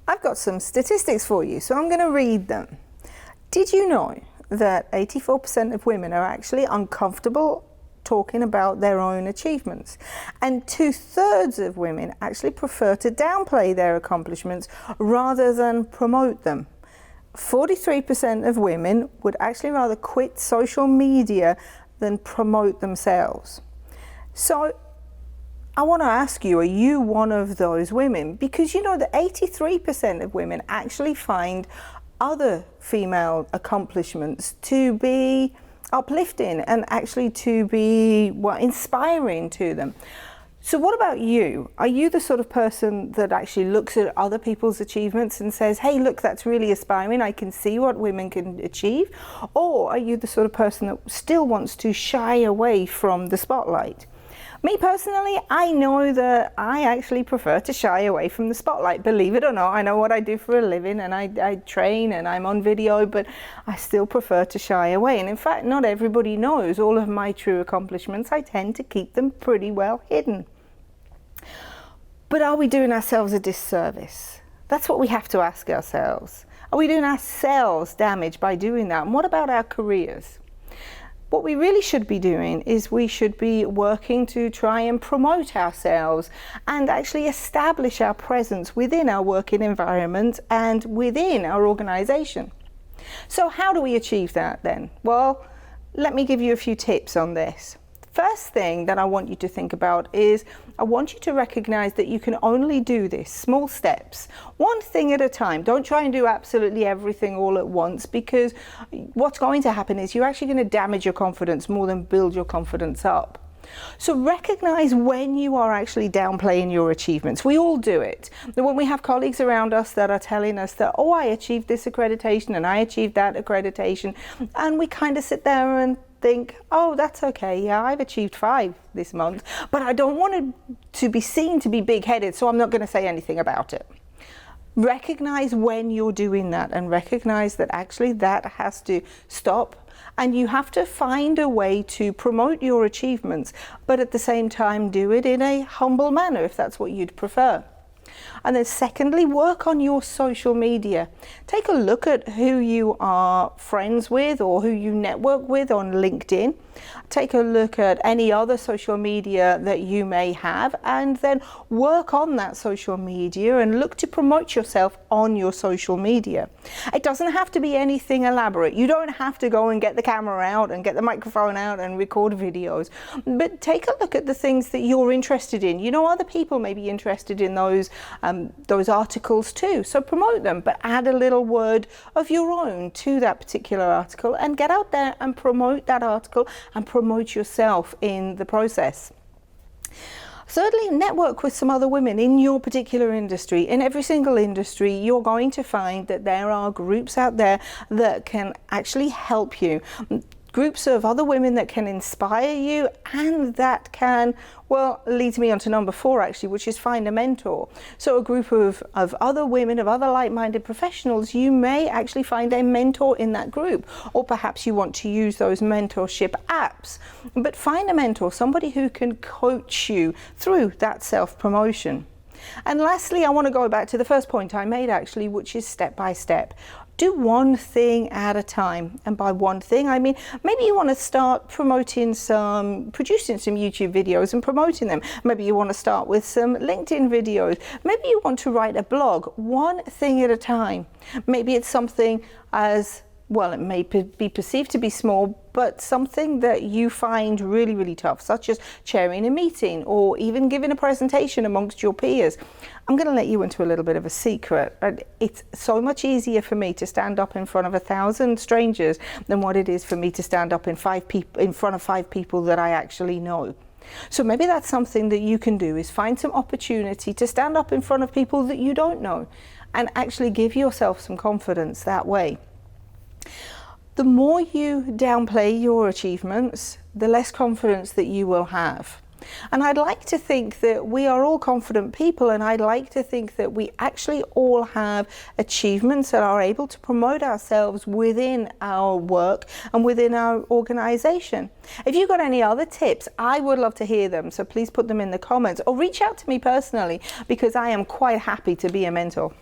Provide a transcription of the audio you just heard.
I've got some statistics for you, so I'm going to read them. Did you know that 84% of women are actually uncomfortable talking about their own achievements? And 2/3 of women actually prefer to downplay their accomplishments rather than promote them. 43% of women would actually rather quit social media than promote themselves. So I want to ask you, are you one of those women? Because you know that 83% of women actually find other female accomplishments to be uplifting and actually to be, well, inspiring to them. So what about you? Are you the sort of person that actually looks at other people's achievements and says, hey, look, that's really aspiring, I can see what women can achieve? Or are you the sort of person that still wants to shy away from the spotlight? Me personally, I know that I actually prefer to shy away from the spotlight. Believe it or not, I know what I do for a living and I train and I'm on video, but I still prefer to shy away. And in fact, not everybody knows all of my true accomplishments. I tend to keep them pretty well hidden. But are we doing ourselves a disservice? That's what we have to ask ourselves. Are we doing ourselves damage by doing that? And what about our careers? What we really should be doing is we should be working to try and promote ourselves and actually establish our presence within our working environment and within our organization. So how do we achieve that then? Well, let me give you a few tips on this. First thing that I want you to think about is I want you to recognize that you can only do this small steps, one thing at a time. Don't try and do absolutely everything all at once, because what's going to happen is you're actually going to damage your confidence more than build your confidence up. So recognize when you are actually downplaying your achievements. We all do it. When we have colleagues around us that are telling us that, oh, I achieved this accreditation and I achieved that accreditation, and we kind of sit there and think, oh, that's okay, yeah, I've achieved 5 this month, but I don't want it to be seen to be big-headed, so I'm not going to say anything about it. Recognize when you're doing that and recognize that actually that has to stop, and you have to find a way to promote your achievements, but at the same time do it in a humble manner if that's what you'd prefer. And then secondly, work on your social media. Take a look at who you are friends with or who you network with on LinkedIn. Take a look at any other social media that you may have, and then work on that social media and look to promote yourself on your social media. It doesn't have to be anything elaborate. You don't have to go and get the camera out and get the microphone out and record videos, but take a look at the things that you're interested in. You know, other people may be interested in those articles too, so promote them, but add a little word of your own to that particular article and get out there and promote that article and promote yourself in the process. Thirdly, network with some other women in your particular industry. In every single industry, you're going to find that there are groups out there that can actually help you. Groups of other women that can inspire you, and that can, well, leads me on to number 4 actually, which is find a mentor. So a group of other women, of other like-minded professionals, you may actually find a mentor in that group, or perhaps you want to use those mentorship apps. But find a mentor, somebody who can coach you through that self-promotion. And lastly, I want to go back to the first point I made actually, which is step by step. Do one thing at a time. And by one thing, I mean, maybe you want to start producing some YouTube videos and promoting them. Maybe you want to start with some LinkedIn videos. Maybe you want to write a blog. One thing at a time. Maybe it's something as, well, it may be perceived to be small, but something that you find really, really tough, such as chairing a meeting or even giving a presentation amongst your peers. I'm going to let you into a little bit of a secret. It's so much easier for me to stand up in front of 1,000 strangers than what it is for me to stand up in front of 5 people that I actually know. So maybe that's something that you can do, is find some opportunity to stand up in front of people that you don't know and actually give yourself some confidence that way. The more you downplay your achievements, the less confidence that you will have. And I'd like to think that we are all confident people, and I'd like to think that we actually all have achievements and are able to promote ourselves within our work and within our organization. If you've got any other tips, I would love to hear them, so please put them in the comments or reach out to me personally, because I am quite happy to be a mentor.